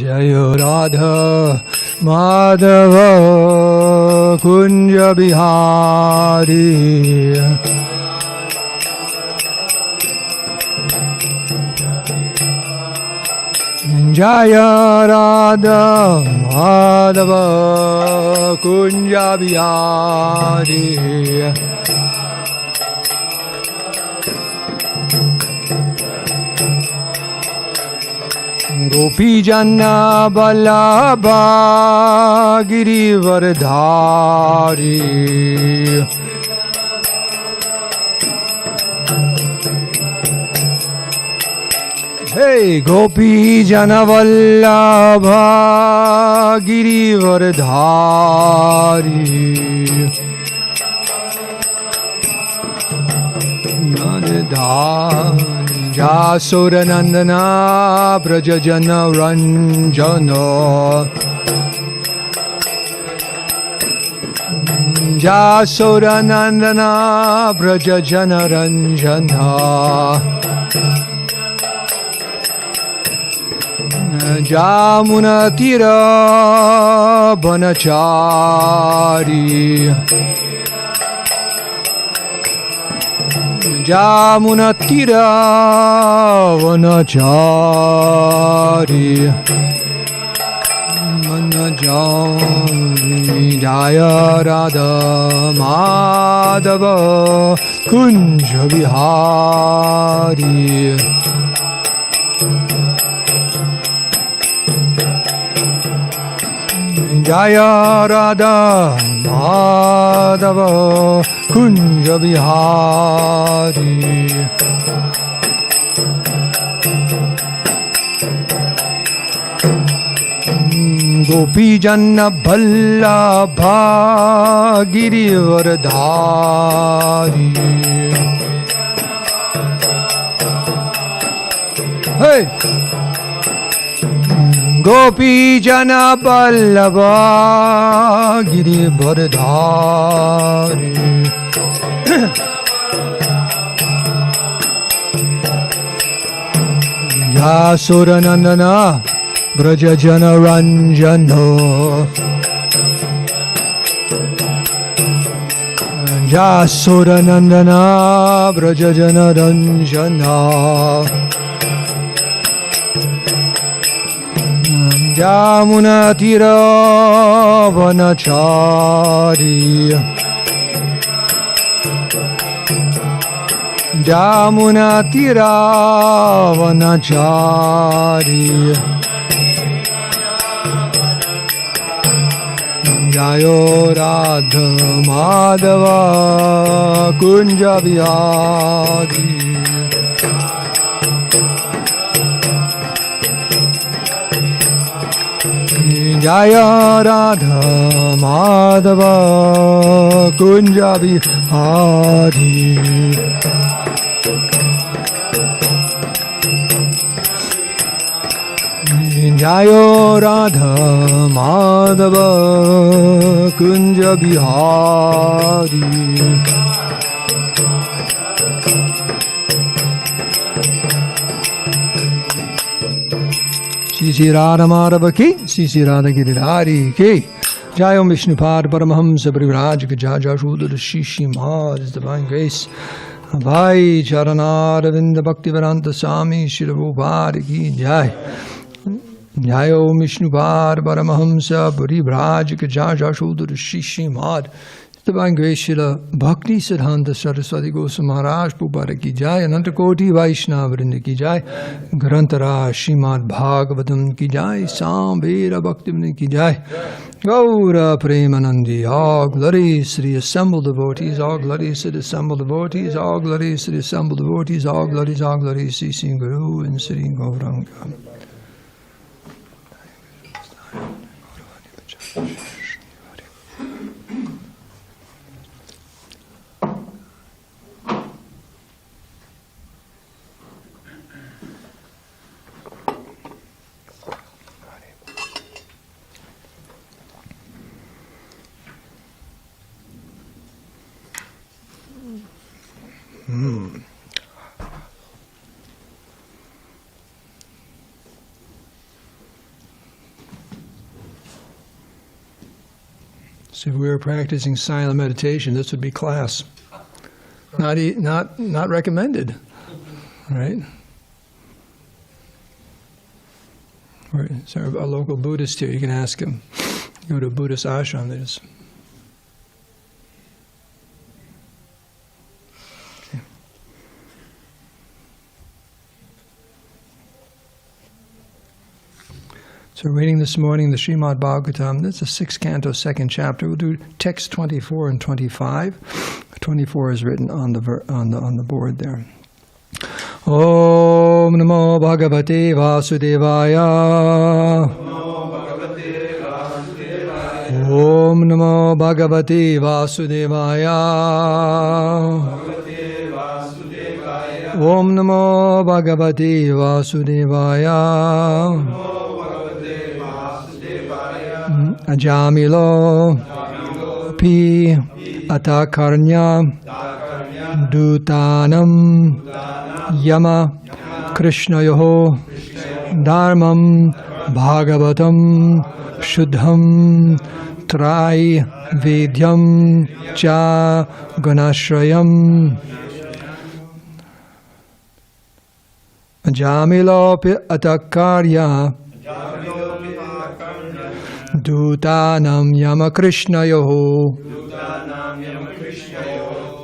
Jaya Radha Madhava Kunja Bihari Jaya Radha Madhava Kunja Bihari Gopi Janna Vallabha Girivardhari Hey Gopi Jana Vallabha Girivardhari Nadadhari Jasura Nandana Brajajana Ranjana Jasura Nandana Brajajana Ranjana Jamuna Tira Banachari Jamuna Tira Vanachari Manajari Jaya Radha Madhava Kunja Vihari Jaya Radha Madhava Kunja Vihari Gopi Janna Vallabha Girivardhari Hey! Gopi Jana Vallabha Girivardhari Jasura Nandana Brajajana Ranjano Jasura Nandana Brajajana Ranjana Jamuna Tira Vanachari Jamuna Tira Vanachari Jayo Radha Madhava Kunja Vihari Jaya Radha Madhava Kunja Vihari Jaya Radha Madhava Kunja Vihari Sri Radha Madhava ki, Sri Radha Giridhari ki. Jai Om Vishnupad Paramahamsa Parivraj ki Jai Jai Shuddha Shishi Mahad His Divine Grace. Bhai Charanaravinda Bhaktivedanta Swami Shri Prabhupada ki Jai. Jai Om Vishnupad Paramahamsa Parivraj ki Jai Jai Shuddha Shishi Mahad Divine Grace Srila Bhakti Siddhanta Saraswati Goswami Maharaj Prabhupada ki Jai, Ananta Koti Vaishnava Vrinda ki Jai, Grantara Srimad Bhagavatam ki Jai, Samveda Bhakti Vrinda ki Jai, Gaura Premanandi, all glories to the assembled devotees, all glories to the assembled devotees, all glories to the assembled devotees, all glories to Sri Guru and Sri Gauranga. So if we were practicing silent meditation, this would be class. Not recommended, right? So a local Buddhist here, you can ask him. Go to a Buddhist ashram. There's. Okay. So we're reading this morning the Srimad Bhagavatam. That's the 6th canto, 2nd chapter. We'll do text 24 and 25. 24 is written on the board there. Om Namo Bhagavate Vasudevaya. Om Namo Bhagavate Vasudevaya. Om Namo Bhagavate Vasudevaya. Ajamilo Pi Atakarnya Dutanam Yama Krishnayoho Dharmam Bhagavatam Shuddham Trai Vedyam Cha Gunashrayam Ajamilopi Atakarya Dutanam Yama Krishnayoho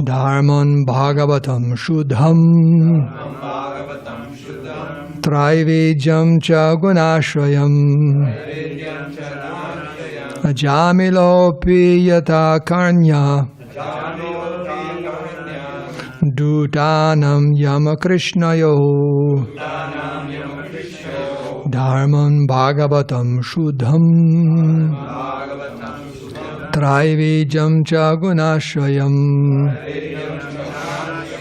Dharman Bhagavatam Shuddham Traivedyam Cha Gunashrayam Ajamilopi Yata Karnya Dutanam Yama Krishnayoho Dharman Bhagavatam Shuddham Traivedyam Cha Gunashrayam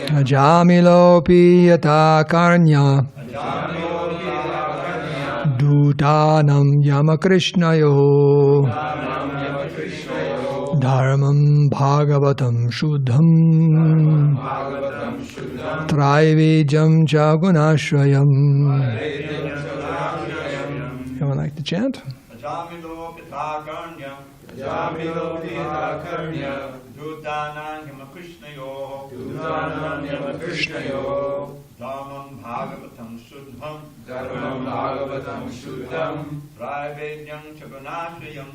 Ajamilopi Yata Karnya Dutanam Yama Krishnayoho Dharmam Bhagavatam Shuddham Traivedyam Cha Gunashrayam. Anyone like to chant? Ajamilo Pitakarnya Dutanam Yama Krishnayoho Dharmam Bhagavatam Shuddham Traivedyam Cha Gunashrayam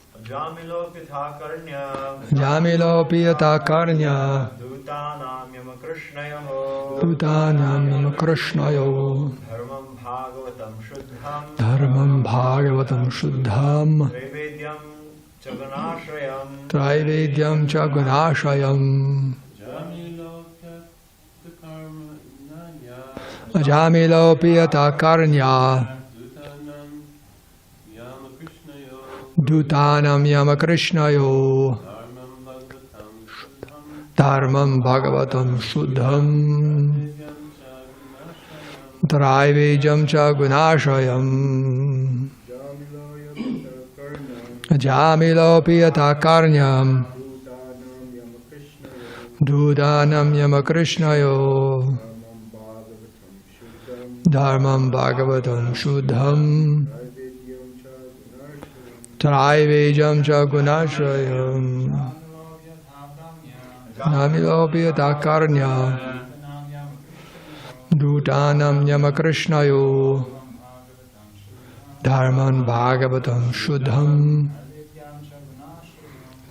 Ajamilo Pitakarnya Dutanam Yama Krishnayoho Dharmam Bhagavatam Shuddham Traivedyam Cha Gunashrayam Ajamilo Pitakarnya Dutanam Yama Krishnayoho Dharmam Bhagavatam Shuddham Traivedyam Cha Gunashrayam Ajamilo Pitakarnya Dutanam Yama Krishnayoho Dharmam Bhagavatam Shuddham Traivedyam Cha Gunashrayam Ajamilo Pitakarnya Dutanam Yama Krishnayoho Dharman Bhagavatam Shuddham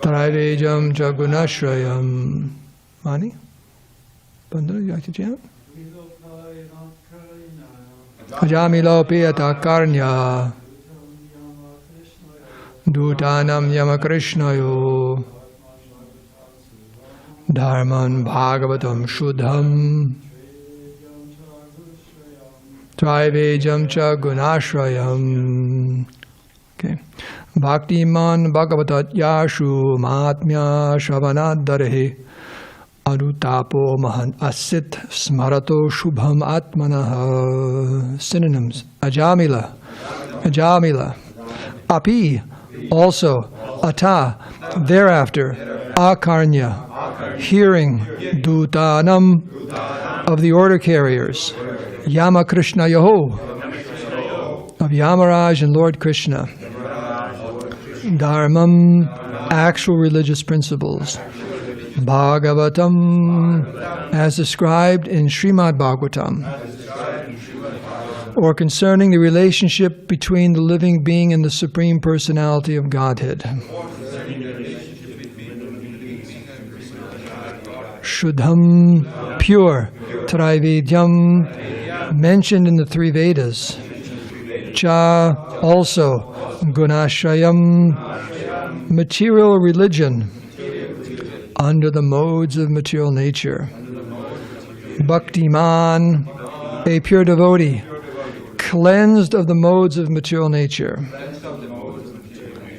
Traivedyam Cha Gunashrayam. Mani? Bandana, you like to chant? Ajamilo Pitakarnya Dutanam Yama Krishnayoho Dharman Bhagavatam Shuddham Traivedyam Cha Gunashrayam. Okay. Bhakti man Bhagavatat Yashu Mahatmya Shravanadarehe Adutapo Mahan Asit Smarato Shubham Atmanaha. Synonyms: Ajamila, Ajamila, Api, also, Ata, thereafter, Akarnya, hearing, Dutanam, of the order carriers, Yama Krishnayoho, of Yamaraj and Lord Krishna. Dharmam, actual religious principles. Bhagavatam, as described in Srimad Bhagavatam, or concerning the relationship between the living being and the Supreme Personality of Godhead. Shuddham, pure. Traivedyam, mentioned in the three Vedas. Cha, also. Gunashrayam, material religion under the modes of material nature. Bhaktiman, a pure devotee, cleansed of the modes of material nature.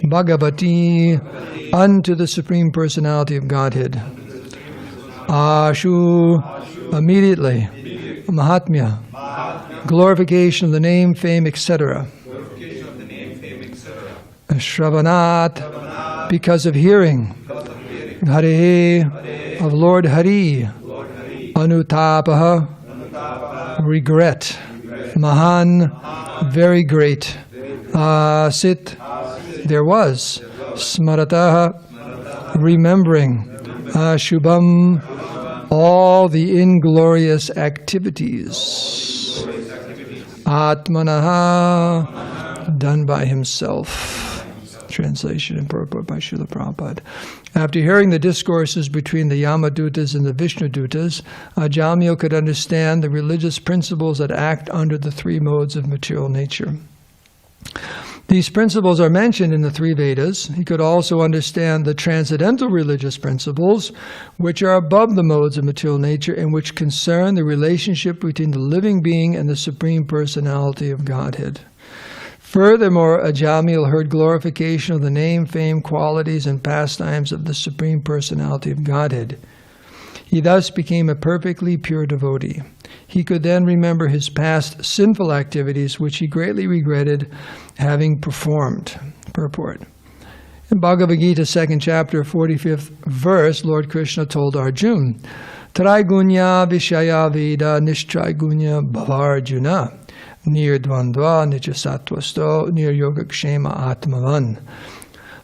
Bhagavati, unto the Supreme Personality of Godhead. Ashu, immediately. Mahatmya, glorification of the name, fame, etc. Shravanat, because of hearing. Hare, of Lord Hari. Anutapaha, regret. Mahan, very great. Asit, there was. Smarataha, remembering. Ashubham, all the inglorious activities. Atmanaha, done by himself. Translation and purport by Srila Prabhupada. After hearing the discourses between the Yamadutas and the Vishnudutas, Ajamil could understand the religious principles that act under the three modes of material nature. These principles are mentioned in the three Vedas. He could also understand the transcendental religious principles, which are above the modes of material nature and which concern the relationship between the living being and the Supreme Personality of Godhead. Furthermore, Ajamil heard glorification of the name, fame, qualities, and pastimes of the Supreme Personality of Godhead. He thus became a perfectly pure devotee. He could then remember his past sinful activities, which he greatly regretted having performed. Purport. In Bhagavad Gita, 2nd chapter, 45th verse, Lord Krishna told Arjuna, Traigunya Vishaya Veda Nishtraigunya Bhavarjuna Nirdvandva Nichasatvasto Niryogakshema Atmavan.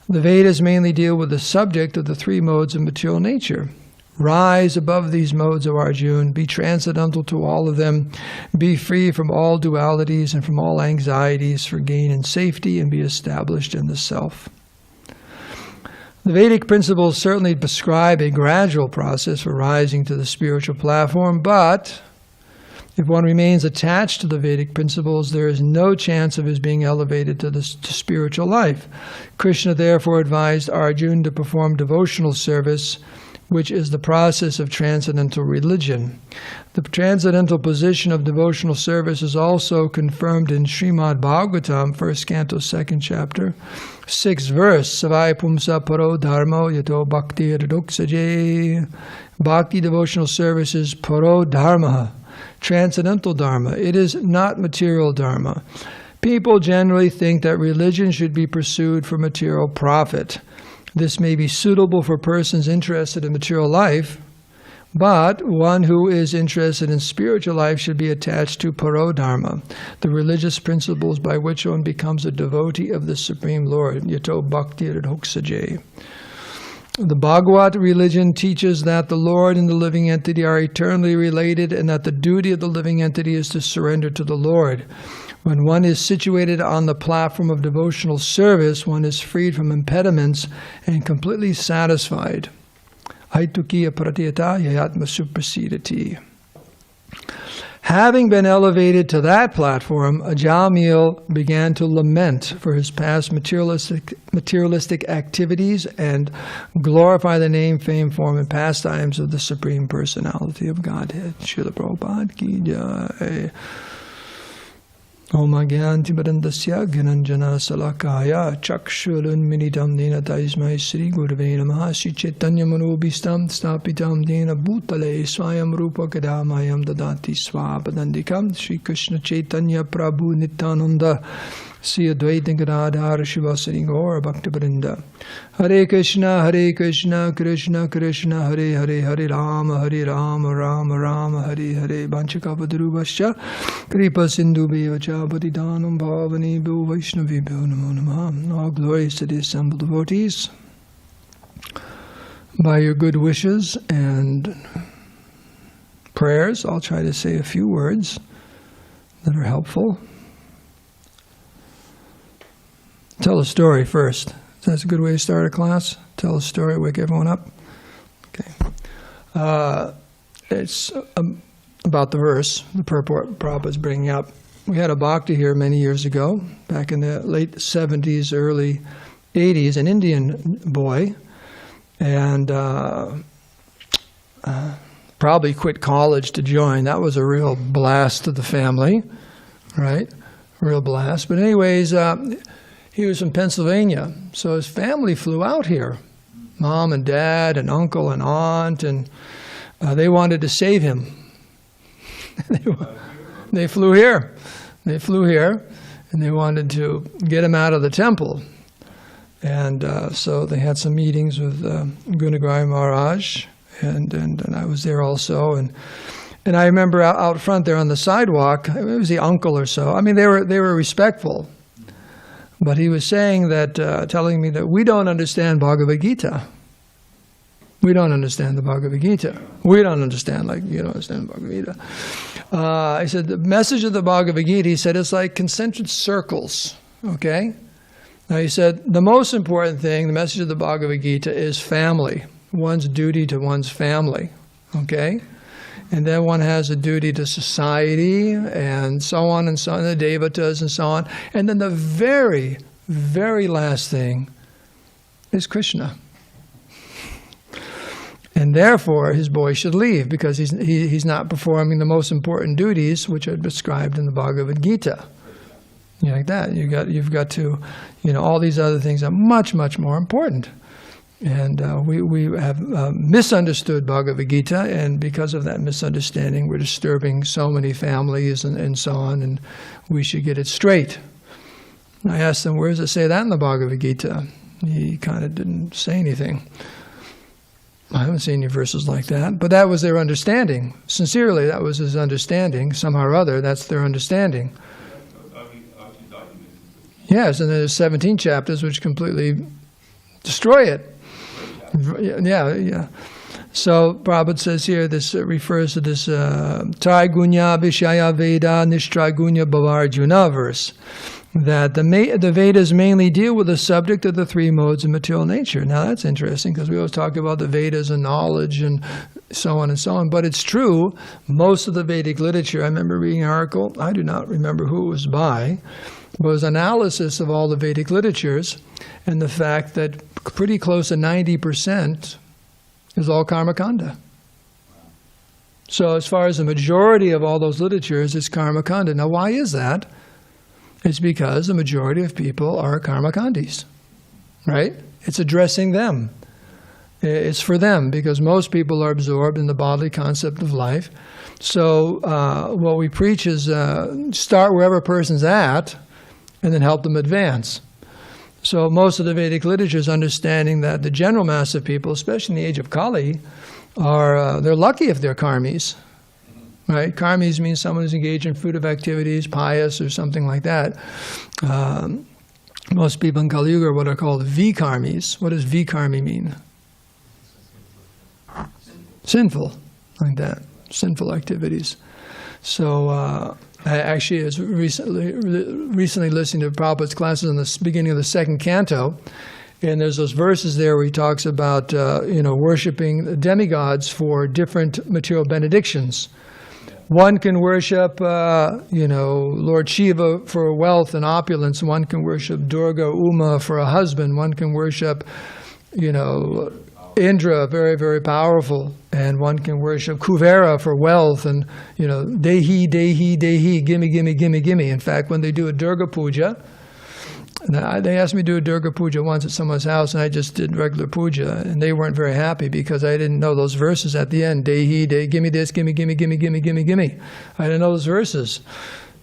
The Vedas mainly deal with the subject of the three modes of material nature. Rise above these modes, O Arjuna, be transcendental to all of them, be free from all dualities and from all anxieties for gain and safety, and be established in the self. The Vedic principles certainly prescribe a gradual process for rising to the spiritual platform, but if one remains attached to the Vedic principles, there is no chance of his being elevated to spiritual life. Krishna therefore advised Arjuna to perform devotional service, which is the process of transcendental religion. The transcendental position of devotional service is also confirmed in Srimad Bhagavatam, 1st canto, 2nd chapter, 6th verse, Savai Pumsa Paro Dharmo Yato Bhakti Raduksaje. Bhakti devotional service is Paro Dharma, transcendental dharma. It is not material dharma. People generally think that religion should be pursued for material profit. This may be suitable for persons interested in material life, but one who is interested in spiritual life should be attached to parodharma, the religious principles by which one becomes a devotee of the Supreme Lord, yato bhakti radhoksaje. The Bhagavat religion teaches that the Lord and the living entity are eternally related and that the duty of the living entity is to surrender to the Lord. When one is situated on the platform of devotional service, one is freed from impediments and completely satisfied. Haitukiya pratiyata yayatma suprasidati. Having been elevated to that platform, Ajamil began to lament for his past materialistic activities and glorify the name, fame, form, and pastimes of the Supreme Personality of Godhead. Srila Prabhupada ki jai. Om Agyanti Badandasya Gyananjana Salakaya Chakshulun Minitam Dena Taismai Sri Gurve Namaha Sri Chaitanya Manobhistam Stapitam Dena Bhutale Swayam Rupa Kadamayam Dadati Swapadandikam Sri Krishna Chaitanya Prabhu Nityananda Sri Advaita Gadadhara Shivasari Gaura Bhaktivinoda. Hare Krishna, Krishna Krishna, Hare Hare, Hare Rama, Rama Rama, Hare Hare. Vanchakapadurubhascha, Kripa Sindhu Bevacha, Patidanam Bhavani Bhu Vaishnavi Bhu Namo Namaha. All glories to the assembled devotees. By your good wishes and prayers, I'll try to say a few words that are helpful. Tell a story first. That's a good way to start a class. Tell a story, wake everyone up. Okay. It's about the verse the purport Prabhupada's bringing up. We had a Bhakti here many years ago, back in the late 70s, early 80s, an Indian boy, and probably quit college to join. That was a real blast to the family, right? Real blast. But anyways, he was from Pennsylvania, so his family flew out here. Mom and dad and uncle and aunt, and they wanted to save him. They flew here. They flew here, and they wanted to get him out of the temple. And so they had some meetings with Gunagari Maharaj, and I was there also. And I remember out front there on the sidewalk, it was the uncle or so. I mean, they were respectful. But he was saying that, telling me that we don't understand Bhagavad Gita. We don't understand the Bhagavad Gita. We don't understand, like you don't understand Bhagavad Gita. He said, the message of the Bhagavad Gita, he said, it's like concentric circles, okay? Now he said, the most important thing, the message of the Bhagavad Gita is family. One's duty to one's family, okay? And then one has a duty to society, and so on, the devatas, and so on. And then the very, very last thing is Krishna. And therefore, his boy should leave, because he's not performing the most important duties which are described in the Bhagavad Gita. You know, like that. You've got to, all these other things are much, much more important. And we have misunderstood Bhagavad Gita, and because of that misunderstanding, we're disturbing so many families and so on, and we should get it straight. And I asked him, where does it say that in the Bhagavad Gita? He kind of didn't say anything. I haven't seen any verses like that, but that was their understanding. Sincerely, that was his understanding. Somehow or other, that's their understanding. Yes, and there's 17 chapters which completely destroy it. Yeah. So Prabhupada says here, this refers to this Traigunya Vishaya Veda Nishtraigunya Bhavarjuna verse, that the Vedas mainly deal with the subject of the three modes of material nature. Now that's interesting, because we always talk about the Vedas and knowledge and so on and so on. But it's true, most of the Vedic literature, I remember reading an article, I do not remember who it was by, was analysis of all the Vedic literatures, and the fact that pretty close to 90% is all karmakanda. So as far as the majority of all those literatures is karmakanda. Now why is that? It's because the majority of people are karmakandis, right? It's addressing them. It's for them, because most people are absorbed in the bodily concept of life. So what we preach is start wherever a person's at, and then help them advance. So most of the Vedic literature is understanding that the general mass of people, especially in the age of Kali, they're lucky if they're karmis. Right? Karmis means someone who's engaged in fruitive activities, pious or something like that. Most people in Kali Yuga are what are called vikarmis. What does vikarmi mean? Sinful, like that. Sinful activities. So I actually was recently listening to Prabhupada's classes in the beginning of the second canto, and there's those verses there where he talks about worshiping the demigods for different material benedictions. One can worship, Lord Shiva for wealth and opulence. One can worship Durga, Uma for a husband. One can worship, Indra, very, very powerful. And one can worship Kuvera for wealth and, Dehi, Dehi, Dehi, gimme, gimme, gimme, gimme. In fact, when they do a Durga Puja, they asked me to do a Durga Puja once at someone's house, and I just did regular puja, and they weren't very happy because I didn't know those verses at the end. Dehi, Dehi, gimme this, gimme, gimme, gimme, gimme, gimme, gimme. I didn't know those verses.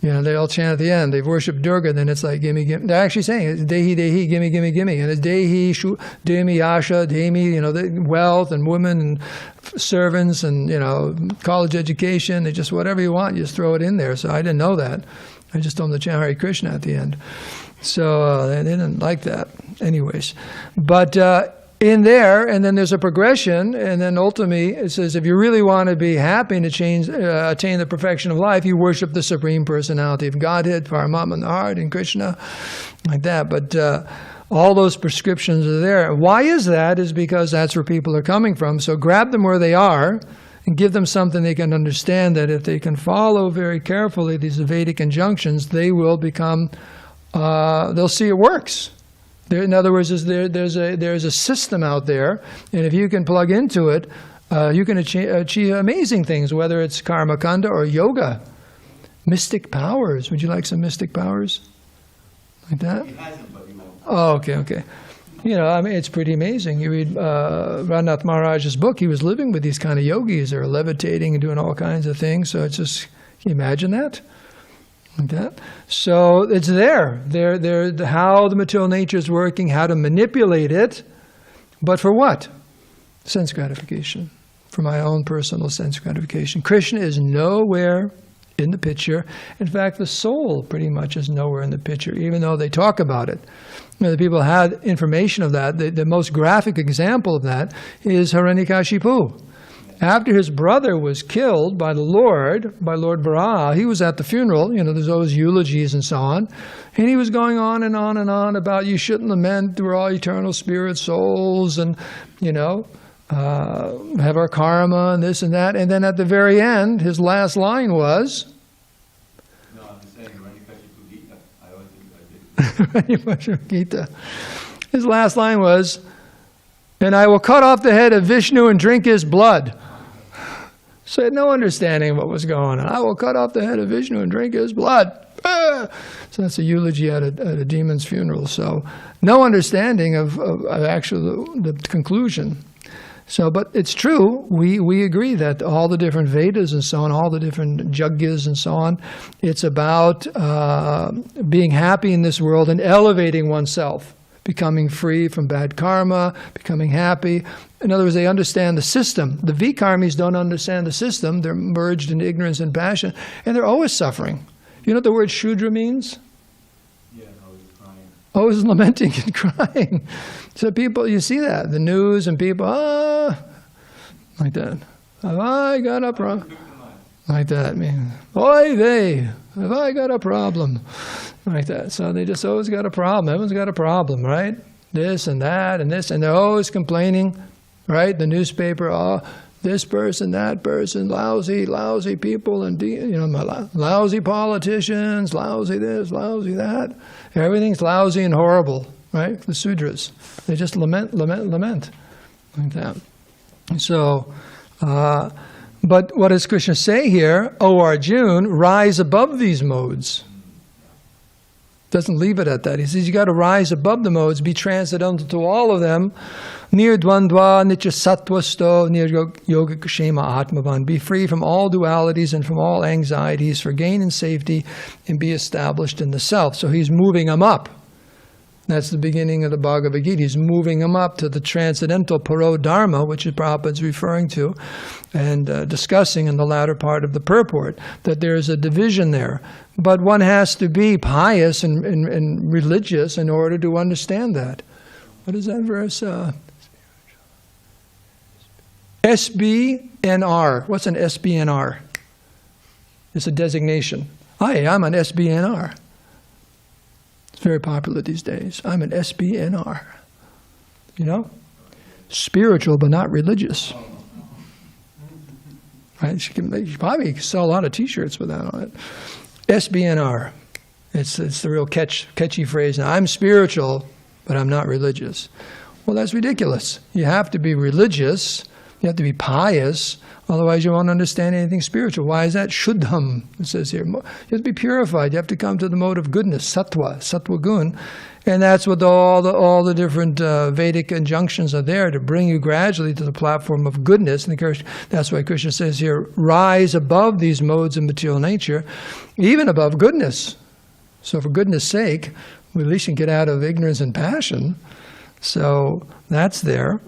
They all chant at the end. They worship Durga, then it's like, gimme, gimme. They're actually saying, it's Dehi, Dehi, gimme, gimme, gimme. And it's Dehi, Demi, Yasha, Demi, the wealth and women and servants and, college education. They just, whatever you want, you just throw it in there. So I didn't know that. I just told them to chant Hare Krishna at the end. So they didn't like that. Anyways. But in there, and then there's a progression, and then ultimately it says if you really want to be happy and to attain the perfection of life, you worship the Supreme Personality of Godhead, Paramatma in the heart, and Krishna, like that. But all those prescriptions are there. Why is that? Is because that's where people are coming from. So grab them where they are and give them something they can understand, that if they can follow very carefully these Vedic injunctions, they will become, they'll see it works. In other words, there's a system out there, and if you can plug into it, you can achieve amazing things, whether it's karma kanda or yoga. Mystic powers. Would you like some mystic powers? Like that? He hasn't, but he will. Oh, okay. It's pretty amazing. You read Ranath Maharaj's book, he was living with these kind of yogis. They're levitating and doing all kinds of things. So it's just, can you imagine that? Like that. So it's there. There, how the material nature is working, how to manipulate it, but for what? Sense gratification. For my own personal sense gratification. Krishna is nowhere in the picture. In fact, the soul pretty much is nowhere in the picture, even though they talk about it. The people had information of that. The most graphic example of that is Hiranyakashipu. After his brother was killed by Lord Varaha, he was at the funeral. There's always eulogies and so on. And he was going on and on and on about you shouldn't lament, we're all eternal spirit souls and, have our karma and this and that. And then at the very end, his last line was... No, I'm saying Hiranyakashipu Gita. I always think I did. Gita. His last line was, and I will cut off the head of Vishnu and drink his blood. So he had no understanding of what was going on. I will cut off the head of Vishnu and drink his blood. So that's a eulogy at a demon's funeral. So no understanding of actually the conclusion. So, but it's true, we agree that all the different Vedas and so on, all the different Yagyas and so on, it's about being happy in this world and elevating oneself, becoming free from bad karma, becoming happy. In other words, they understand the system. The Vikarmis don't understand the system. They're merged in ignorance and passion, and they're always suffering. You know what the word Shudra means? Yeah, always crying. Always lamenting and crying. So people, you see that, the news and people, like that. Have I got a problem? Like that, oy vey, have I got a problem? Like that. So they just always got a problem. Everyone's got a problem, right? This and that and this, and they're always complaining, right? The newspaper, this person, that person, lousy people, and lousy politicians, lousy this, lousy that. Everything's lousy and horrible, right? The Sudras, they just lament, like that. So, but what does Krishna say here? O Arjuna, rise above these modes. Doesn't leave it at that. He says you got to rise above the modes, be transcendental to all of them. Nir dvandva nitya sattvasto nir yoga kshema atmavan. Be free from all dualities and from all anxieties for gain and safety, and be established in the self. So he's moving them up. That's the beginning of the Bhagavad Gita. He's moving them up to the transcendental paro dharma, which Prabhupada's referring to, and discussing in the latter part of the purport, that there is a division there. But one has to be pious and religious in order to understand that. What is that verse? SBNR. What's an SBNR? It's a designation. Hi, I'm an SBNR. It's very popular these days. I'm an SBNR. Spiritual but not religious. Right? You probably sell a lot of T-shirts with that on it. SBNR. It's the real catchy phrase. Now, I'm spiritual, but I'm not religious. Well, that's ridiculous. You have to be religious. You have to be pious. Otherwise, you won't understand anything spiritual. Why is that? Shuddham, it says here. You have to be purified. You have to come to the mode of goodness, sattva gun. And that's what all the different Vedic injunctions are there, to bring you gradually to the platform of goodness. And that's why Krishna says here, rise above these modes of material nature, even above goodness. So for goodness sake, we at least can get out of ignorance and passion. So that's there.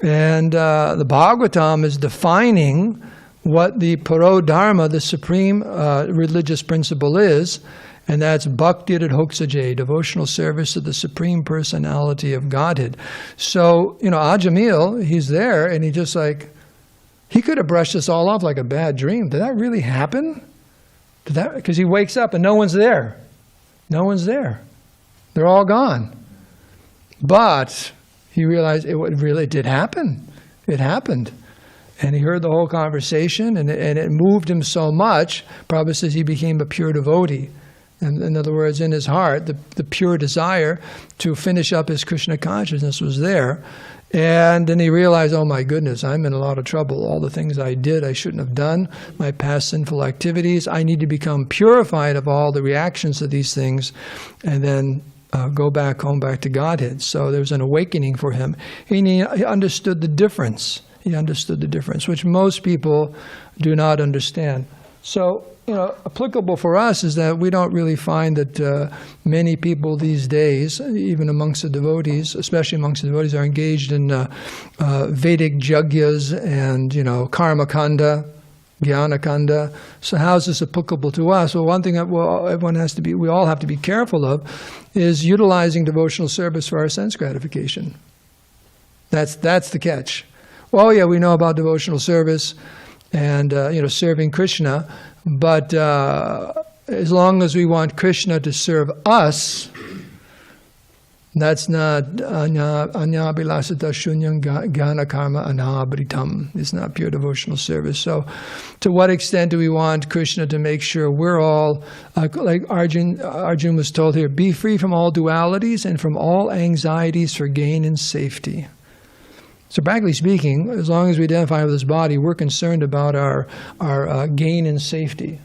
And the Bhagavatam is defining what the Paro Dharma, the supreme religious principle is, and that's Bhakti Hoksaje, devotional service to the Supreme Personality of Godhead. So, Ajamil, he's there, and he just he could have brushed this all off like a bad dream. Did that really happen? Because he wakes up and no one's there. No one's there. They're all gone. But he realized it really did happen. It happened. And he heard the whole conversation, and it moved him so much, Prabhupada says he became a pure devotee. And in other words, in his heart, the pure desire to finish up his Krishna consciousness was there. And then he realized, oh my goodness, I'm in a lot of trouble. All the things I did, I shouldn't have done. My past sinful activities. I need to become purified of all the reactions to these things, and then go back home, back to Godhead. So there was an awakening for him. And he understood the difference. He understood the difference, which most people do not understand. So, applicable for us is that we don't really find that many people these days, even amongst the devotees, especially amongst the devotees, are engaged in Vedic jagyas and, karma kanda, jnana kanda. So how is this applicable to us? Well, one thing that we all have to be careful of is utilizing devotional service for our sense gratification. That's the catch. Well, yeah, we know about devotional service and serving Krishna, but as long as we want Krishna to serve us, that's not anyabhilasata shunyam jnana karma anabritam. It's not pure devotional service. So to what extent do we want Krishna to make sure we're all, like Arjuna was told here, be free from all dualities and from all anxieties for gain and safety. So practically speaking, as long as we identify with this body, we're concerned about our gain and safety.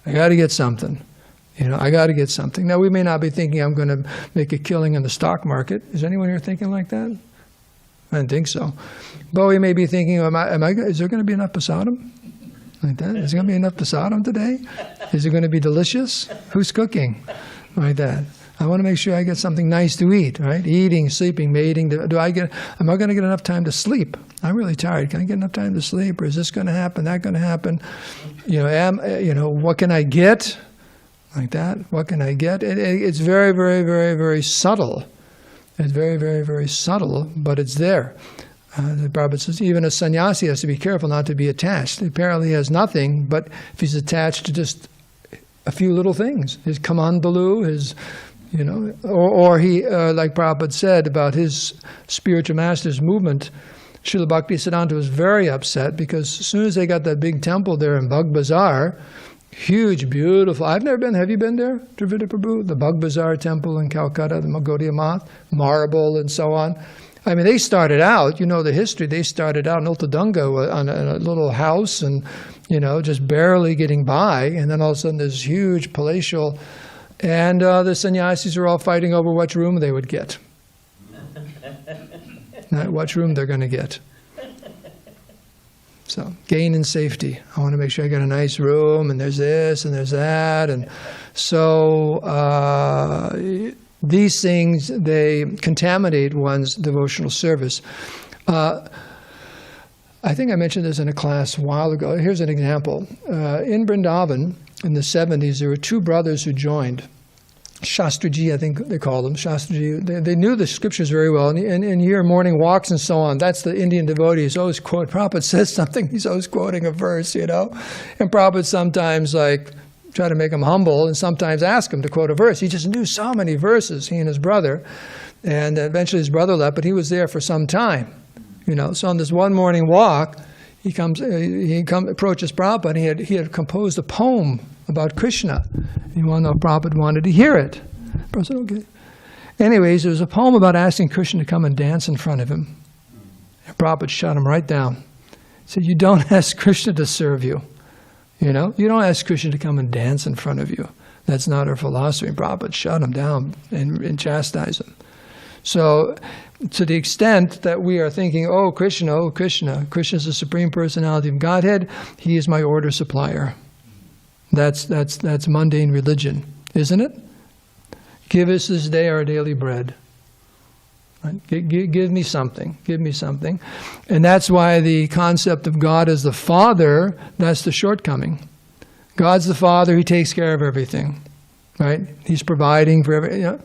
I got to get something. I got to get something. Now, we may not be thinking I'm going to make a killing in the stock market. Is anyone here thinking like that? I don't think so. But we may be thinking, is there going to be enough prasadam? Like that? Is there going to be enough prasadam today? Is it going to be delicious? Who's cooking? Like that. I want to make sure I get something nice to eat, right? Eating, sleeping, mating. Am I going to get enough time to sleep? I'm really tired. Can I get enough time to sleep? Or is this going to happen? That going to happen? What can I get? Like that. What can I get? It's very, very, very, very subtle. It's very, very, very subtle, but it's there. The Prabhupada says even a sannyasi has to be careful not to be attached. Apparently he has nothing, but if he's attached to just a few little things, his kamandalu, his... or he, like Prabhupada said about his spiritual master's movement, Srila Bhaktisiddhanta was very upset because as soon as they got that big temple there in Bug Bazaar, huge, beautiful. I've never been. Have you been there, Dravida Prabhu? The Bug Bazaar temple in Calcutta, the Gaudiya Math, marble and so on. I mean, they started out, the history, they started out in Ultadunga in a little house and, just barely getting by. And then all of a sudden this huge palatial... And the sannyasis are all fighting over which room they would get. Not which room they're going to get. So, gain and safety. I want to make sure I get a nice room, and there's this, and there's that. And so, these things, they contaminate one's devotional service. I think I mentioned this in a class a while ago. Here's an example. In Vrindavan, in the 70s, there were two brothers who joined. Shastriji, I think they called them. Shastriji, they knew the scriptures very well. And your morning walks and so on, that's the Indian devotee. He's always quoting. Prabhupada says something, he's always quoting a verse, And Prabhupada sometimes try to make him humble and sometimes ask him to quote a verse. He just knew so many verses, he and his brother. And eventually his brother left, but he was there for some time. So on this one morning walk, he approaches Prabhupada, and he had composed a poem about Krishna. You want to know if Prabhupada wanted to hear it. Prabhupada said, okay. Anyways, there was a poem about asking Krishna to come and dance in front of him. And Prabhupada shut him right down. He said, you don't ask Krishna to serve you. You don't ask Krishna to come and dance in front of you. That's not our philosophy. And Prabhupada shut them down and chastised them. So, to the extent that we are thinking, oh Krishna, Krishna is the Supreme Personality of Godhead, He is my order supplier. That's mundane religion, isn't it? Give us this day our daily bread. Right? Give me something. Give me something. And that's why the concept of God as the Father, that's the shortcoming. God's the Father, He takes care of everything. Right? He's providing for everything. You know?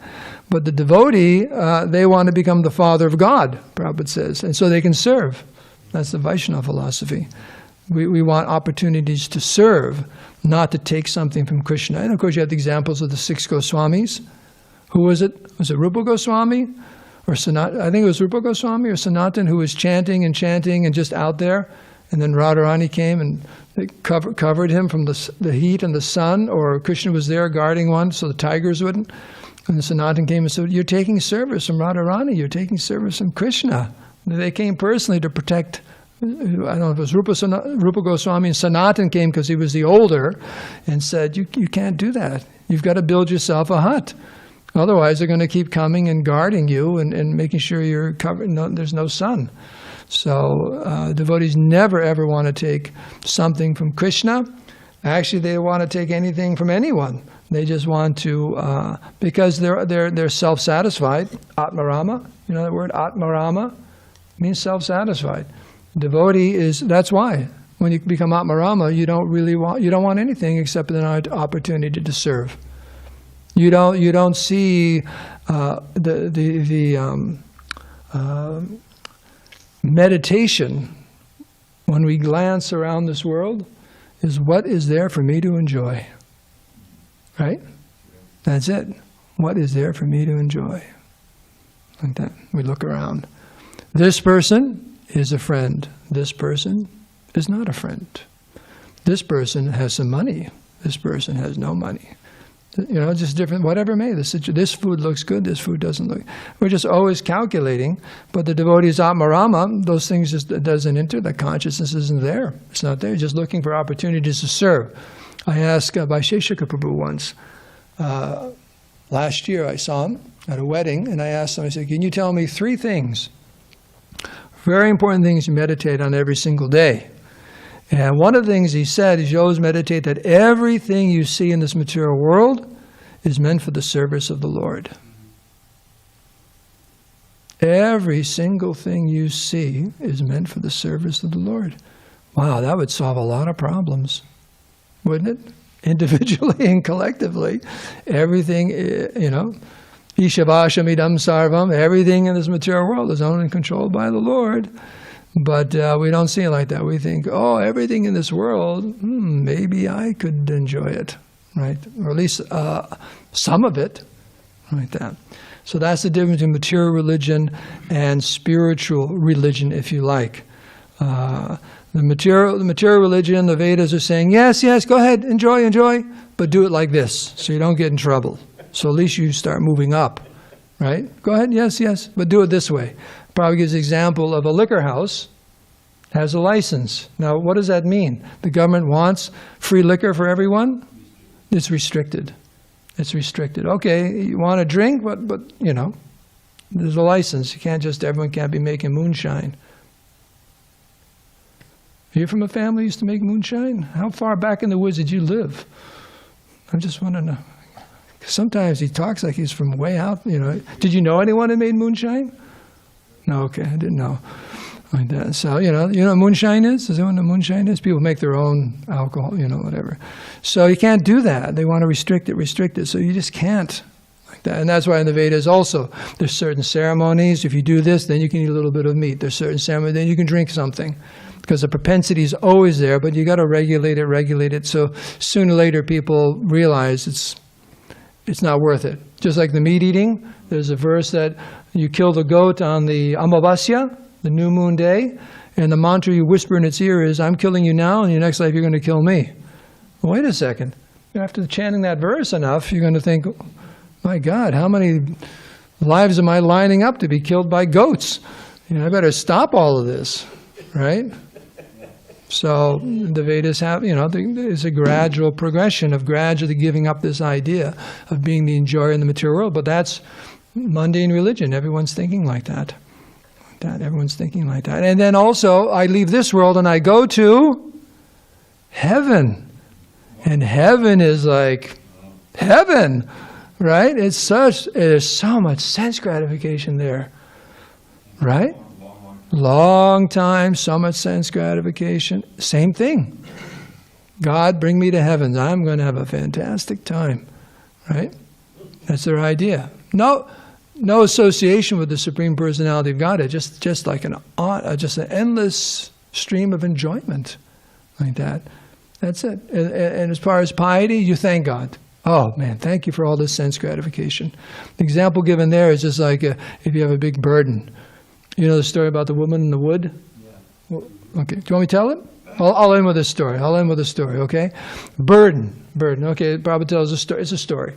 But the devotee, they want to become the Father of God, Prabhupada says. And so they can serve. That's the Vaishnava philosophy. We want opportunities to serve, not to take something from Krishna. And of course you have the examples of the 6 Goswamis. Who was it? Was it Rupa Goswami? Or I think it was Rupa Goswami or Sanatan who was chanting and just out there. And then Radharani came and they covered him from the heat and the sun. Or Krishna was there guarding one so the tigers wouldn't. And Sanatan came and said, you're taking service from Radharani. You're taking service from Krishna. And they came personally to protect. I don't know if it was Rupa Goswami, and Sanatan came because he was the older and said, you can't do that. You've got to build yourself a hut. Otherwise, they're going to keep coming and guarding you and making sure you're covered. No, there's no sun. So devotees never ever want to take something from Krishna. Actually, they want to take anything from anyone. They just want to, because they're self-satisfied. Atmarama, you know that word? Atmarama means self-satisfied. Devotee is, that's why. When you become Atmarama, you don't want anything except an opportunity to serve. You don't see the meditation when we glance around this world is what is there for me to enjoy. Right? That's it. What is there for me to enjoy? Like that. We look around. This person is a friend. This person is not a friend. This person has some money. This person has no money. You know, just different, whatever may. This food looks good, this food doesn't look. We're just always calculating, but the devotee is Atmarama, those things just doesn't enter, the consciousness isn't there. It's not there, just looking for opportunities to serve. I asked Vaisheshika Prabhu once, last year I saw him at a wedding, and I asked him, I said, can you tell me 3 things, very important things you meditate on every single day? And one of the things he said is you always meditate that everything you see in this material world is meant for the service of the Lord. Every single thing you see is meant for the service of the Lord. Wow, that would solve a lot of problems, wouldn't it? Individually and collectively. Everything, you know, Ishavashamidam sarvam, everything in this material world is owned and controlled by the Lord. But we don't see it like that. We think, oh, everything in this world, maybe I could enjoy it, right? Or at least some of it, like that. So that's the difference between material religion and spiritual religion, if you like. The material religion, the Vedas are saying, yes, go ahead, enjoy, but do it like this, so you don't get in trouble. So at least you start moving up, right? Go ahead, yes, but do it this way. Prabhupada gives an example of a liquor house has a license. Now, what does that mean? The government wants free liquor for everyone? It's restricted. It's restricted. Okay, you want a drink, but you know, there's a license. Everyone can't be making moonshine. Are you from a family who used to make moonshine? How far back in the woods did you live? I just want to know. Sometimes he talks like he's from way out, you know. Did you know anyone who made moonshine? No, okay, I didn't know. Like that. So, you know what moonshine is? Does anyone know what moonshine is? People make their own alcohol, you know, whatever. So you can't do that. They want to restrict it. So you just can't. Like that. And that's why in the Vedas also, there's certain ceremonies. If you do this, then you can eat a little bit of meat. There's certain ceremonies, then you can drink something. Because the propensity is always there, but you got to regulate it. So sooner or later people realize it's not worth it. Just like the meat eating, there's a verse that you kill the goat on the Amavasya, the new moon day, and the mantra you whisper in its ear is, I'm killing you now, and in your next life you're going to kill me. Well, wait a second. After chanting that verse enough, you're going to think, my God, how many lives am I lining up to be killed by goats? You know, I better stop all of this, right? So the Vedas have, there's a gradual progression of gradually giving up this idea of being the enjoyer in the material world. But that's mundane religion. Everyone's thinking like that. Everyone's thinking like that. And then also, I leave this world and I go to heaven. And heaven is like heaven, right? There's so much sense gratification there, right? Long time, so much sense gratification. Same thing. God, bring me to heaven. I'm going to have a fantastic time, right? That's their idea. No association with the Supreme Personality of Godhead. Just like an endless stream of enjoyment, like that. That's it. And as far as piety, you thank God. Oh man, thank you for all this sense gratification. The example given there is just like if you have a big burden. You know the story about the woman in the wood? Yeah. Well, okay. Do you want me to tell it? I'll end with a story. Okay? Burden. Okay, Prabhupada tells a story. It's a story.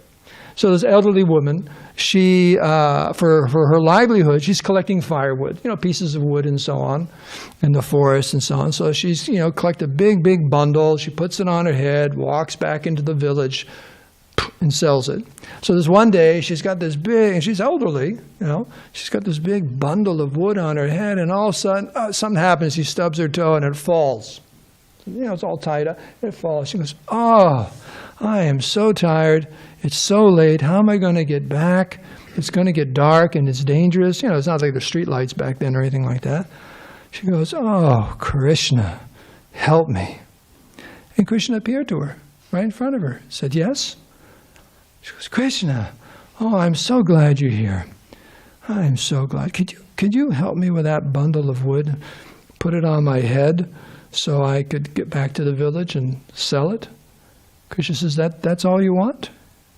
So this elderly woman, she, for her livelihood, she's collecting firewood, pieces of wood and so on, in the forest and so on. So she's, collect a big bundle. She puts it on her head, walks back into the village, and sells it. So this one day, she's got this big, and she's elderly, she's got this big bundle of wood on her head, and all of a sudden, something happens. She stubs her toe, and it falls. It's all tied up. It falls. She goes, oh, I am so tired. It's so late. How am I going to get back? It's going to get dark, and it's dangerous. It's not like the street lights back then or anything like that. She goes, oh, Krishna, help me. And Krishna appeared to her, right in front of her. Said, yes. She goes, Krishna, oh, I'm so glad you're here. I'm so glad. Could you help me with that bundle of wood? Put it on my head so I could get back to the village and sell it? Krishna says, that's all you want?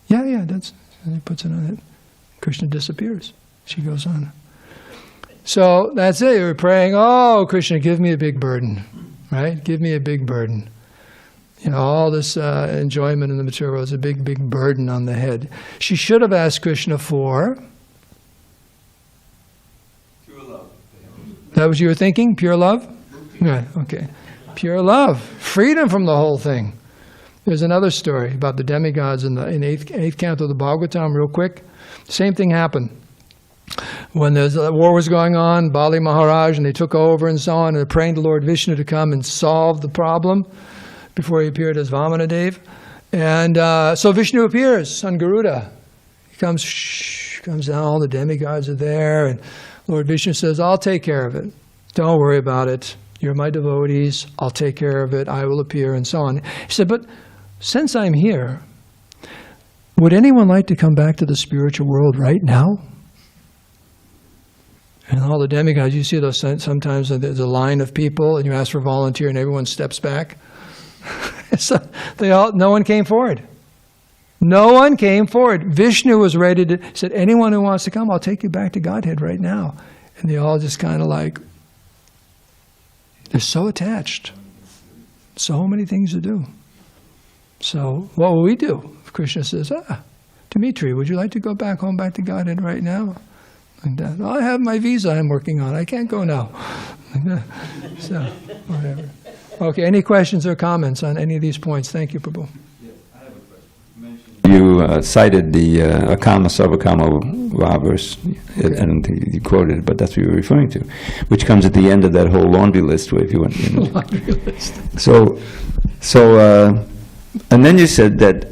Yeah, and he puts it on it. Krishna disappears. She goes on. So that's it. We're praying, oh, Krishna, give me a big burden, right? Give me a big burden. All this enjoyment in the material world is a big burden on the head. She should have asked Krishna for... Pure love. That was what you were thinking? Pure love? Right, okay. Pure love. Freedom from the whole thing. There's another story about the demigods in 8th canto of the Bhagavatam, real quick. Same thing happened. When the war was going on, Bali Maharaj, and they took over and so on, and they're praying to Lord Vishnu to come and solve the problem before he appeared as Vamanadev. And so Vishnu appears on Garuda. He comes down, all the demigods are there, and Lord Vishnu says, I'll take care of it. Don't worry about it. You're my devotees. I'll take care of it. I will appear, and so on. He said, but since I'm here, would anyone like to come back to the spiritual world right now? And all the demigods, you see those sometimes there's a line of people, and you ask for a volunteer, and everyone steps back. So no one came forward. No one came forward. Vishnu was ready to, said, anyone who wants to come, I'll take you back to Godhead right now. And they all just kind of like, they're so attached. So many things to do. So what will we do? If Krishna says, Dimitri, would you like to go back home, back to Godhead right now? Like that. Oh, I have my visa I'm working on. I can't go now. Like that. So, whatever. Okay, any questions or comments on any of these points? Thank you, Prabhu. Yes, I have a question. You cited the Akama Sarvakama Va verse, I don't think you quoted it, but that's what you were referring to, which comes at the end of that whole laundry list, where if you went. Laundry list. So, and then you said that,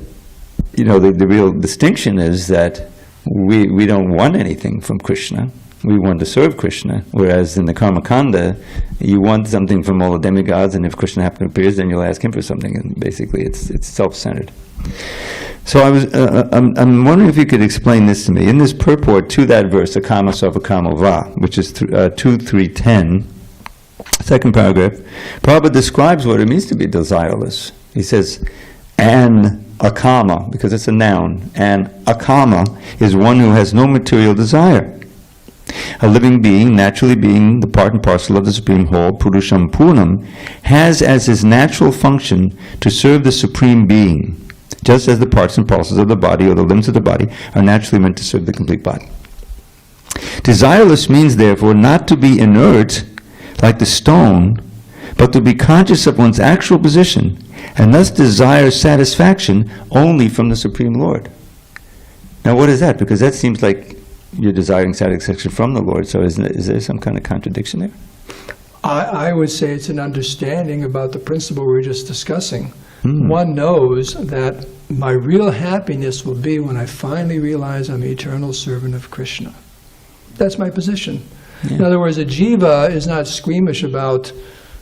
the real distinction is that we don't want anything from Krishna. We want to serve Krishna, whereas in the Karma Kanda, you want something from all the demigods, and if Krishna happens to appear, then you'll ask him for something, and basically it's self-centered. So I'm wondering if you could explain this to me. In this purport to that verse, Akama Sarvakama Va, which is 2.3.10, second paragraph, Prabhupada describes what it means to be desireless. He says, an akama, because it's a noun, and akama is one who has no material desire. A living being, naturally being the part and parcel of the Supreme Whole, Purusham Purnam, has as his natural function to serve the Supreme Being, just as the parts and parcels of the body or the limbs of the body are naturally meant to serve the complete body. Desireless means, therefore, not to be inert like the stone, but to be conscious of one's actual position, and thus desire satisfaction only from the Supreme Lord. Now what is that? Because that seems like you're desiring satisfaction from the Lord, so is there some kind of contradiction there? I would say it's an understanding about the principle we were just discussing. One knows that my real happiness will be when I finally realize I'm an eternal servant of Krishna. That's my position. Yeah. In other words, a jiva is not squeamish about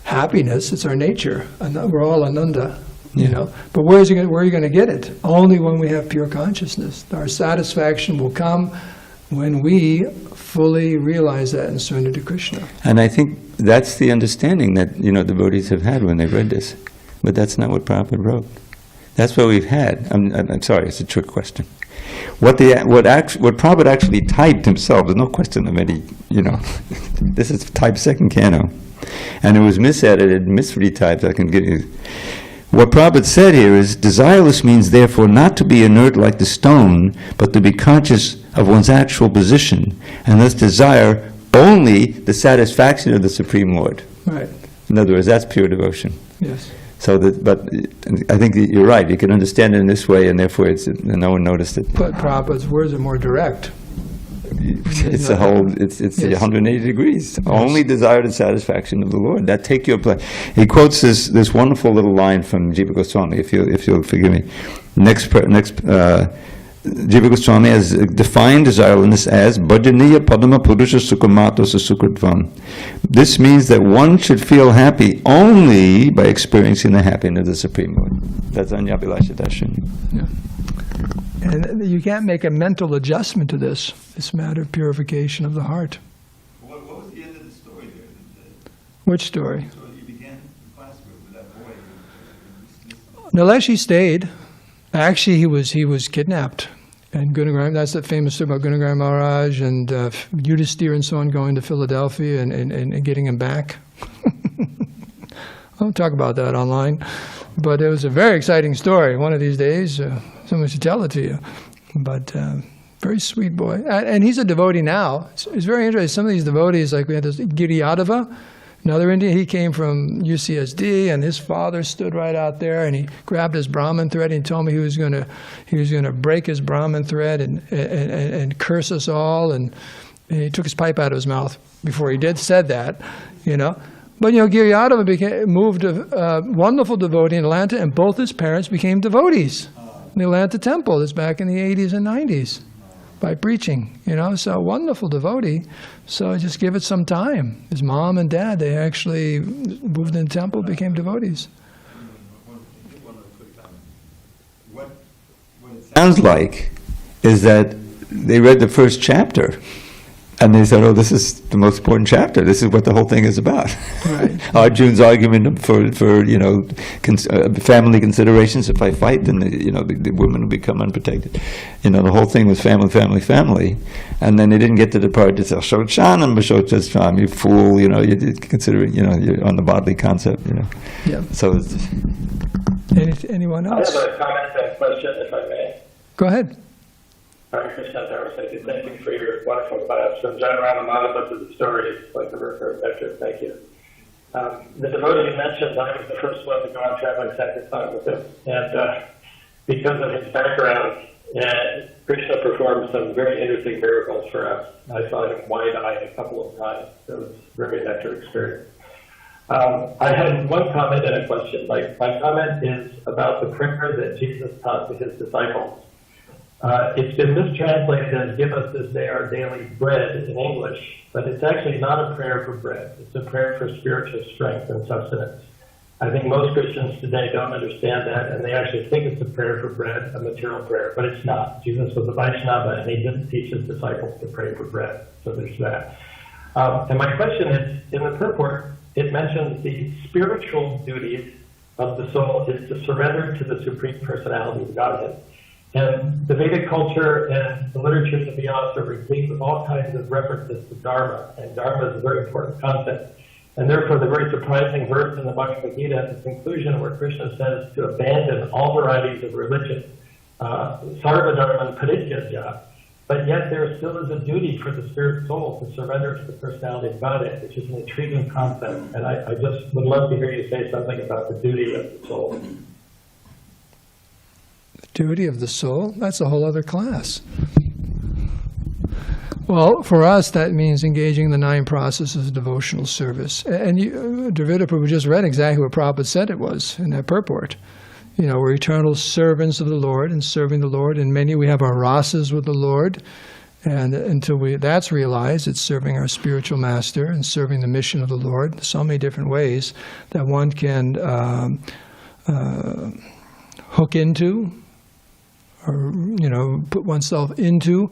happiness. It's our nature. We're all ananda, you know. But where are you going to get it? Only when we have pure consciousness. Our satisfaction will come when we fully realize that and surrender to Krishna. And I think that's the understanding that, you know, devotees have had when they read this. But that's not what Prabhupada wrote. That's what we've had. I'm sorry, it's a trick question. What Prabhupada actually typed himself, there's no question of any, you know, this is type second canto. And it was misedited, misretyped, I can give you. What Prabhupada said here is, desireless means therefore not to be inert like the stone, but to be conscious of one's actual position, and thus desire only the satisfaction of the Supreme Lord. Right. In other words, that's pure devotion. Yes. So but I think that you're right. You can understand it in this way, and therefore no one noticed it. But Prabhupada's words are more direct. It's it's 180 degrees. Yes. Only desire the satisfaction of the Lord. That take your place. He quotes this wonderful little line from Jiva Goswami. If you'll forgive me, Jiva Goswami has defined desirelessness as bhajaniya padama purusha sukamato sukritvam. This means that one should feel happy only by experiencing the happiness of the Supreme Lord. That's Anyabhilasha Darshan. Yeah. And you can't make a mental adjustment to this. It's a matter of purification of the heart. What was the end of the story there? Which story? So you began the class with that boy. Nilesh stayed. Actually, he was kidnapped. And Gunagram, that's the famous story about Gunagram Maharaj and Yudhisthira and so on going to Philadelphia and getting him back. I won't talk about that online. But it was a very exciting story. One of these days, someone should tell it to you. But very sweet boy. And he's a devotee now. It's very interesting. Some of these devotees, like we had this Giri Yadava, another Indian, he came from UCSD, and his father stood right out there, and he grabbed his Brahmin thread, and he told me he was going to break his Brahmin thread and curse us all, and he took his pipe out of his mouth before he said that, you know. But you know, Giri Yadava moved a wonderful devotee in Atlanta, and both his parents became devotees in the Atlanta temple. This back in the 80s and 90s. By preaching, you know, so wonderful devotee. So just give it some time. His mom and dad, they actually moved in the temple, became devotees. What it sounds like is that they read the first chapter, and they said, "Oh, this is the most important chapter. This is what the whole thing is about." Right. Arjuna's argument for you know family considerations. If I fight, then the women will become unprotected. You know, the whole thing was family, and then they didn't get to the part that says "Shochanam b'shochastram." You fool! You know, you consider it. You know, you're on the bodily concept. You know. Yeah. So, it's anyone else? I have a comment and question, if I may. Go ahead. Kṛṣṇa Dharmasetu, thank you for your wonderful class. From John Ramananda to the story, it's like a record vector. Thank you. The devotee you mentioned, I was the first one to go on traveling sacrifice with him, and because of his background, Krishna performed some very interesting miracles for us. I saw him wide-eyed a couple of times. It was a very nectar experience. I had one comment and a question. My comment is about the prayer that Jesus taught to his disciples. It's been mistranslated as "give us this day our daily bread" in English, but it's actually not a prayer for bread. It's a prayer for spiritual strength and sustenance. I think most Christians today don't understand that, and they actually think it's a prayer for bread, a material prayer, but it's not. Jesus was a Vaishnava, and he didn't teach his disciples to pray for bread, so there's that. And my question is, in the purport, it mentions the spiritual duties of the soul is to surrender to the Supreme Personality of Godhead. And the Vedic culture and the literature of the Vedas are replete with all kinds of references to Dharma, and Dharma is a very important concept. And therefore, the very surprising verse in the Bhagavad Gita at the conclusion where Krishna says to abandon all varieties of religion, Sarva Dharman Parityaja, But yet there still is a duty for the spirit soul to surrender to the personality of Godhead, which is an intriguing concept. And I just would love to hear you say something about the duty of the soul. The duty of the soul? That's a whole other class. Well, for us, that means engaging the 9 processes of devotional service. And Dravida Prabhu just read exactly what Prabhupada said it was in that purport. We're eternal servants of the Lord and serving the Lord. And many, we have our rasas with the Lord. And until that's realized, it's serving our spiritual master and serving the mission of the Lord. So many different ways that one can hook into, or put oneself into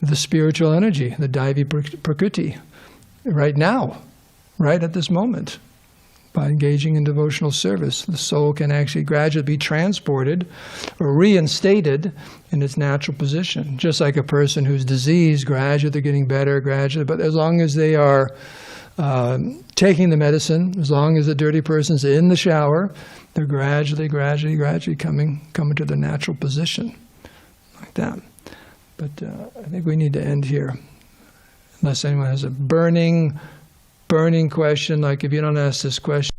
the spiritual energy, the Daivi Prakriti, right now, right at this moment. By engaging in devotional service, the soul can actually gradually be transported or reinstated in its natural position. Just like a person who's diseased, gradually they're getting better, gradually. But as long as they are taking the medicine, as long as the dirty person's in the shower, they're gradually coming to their natural position, like that. But I think we need to end here, unless anyone has a burning question. Like if you don't ask this question,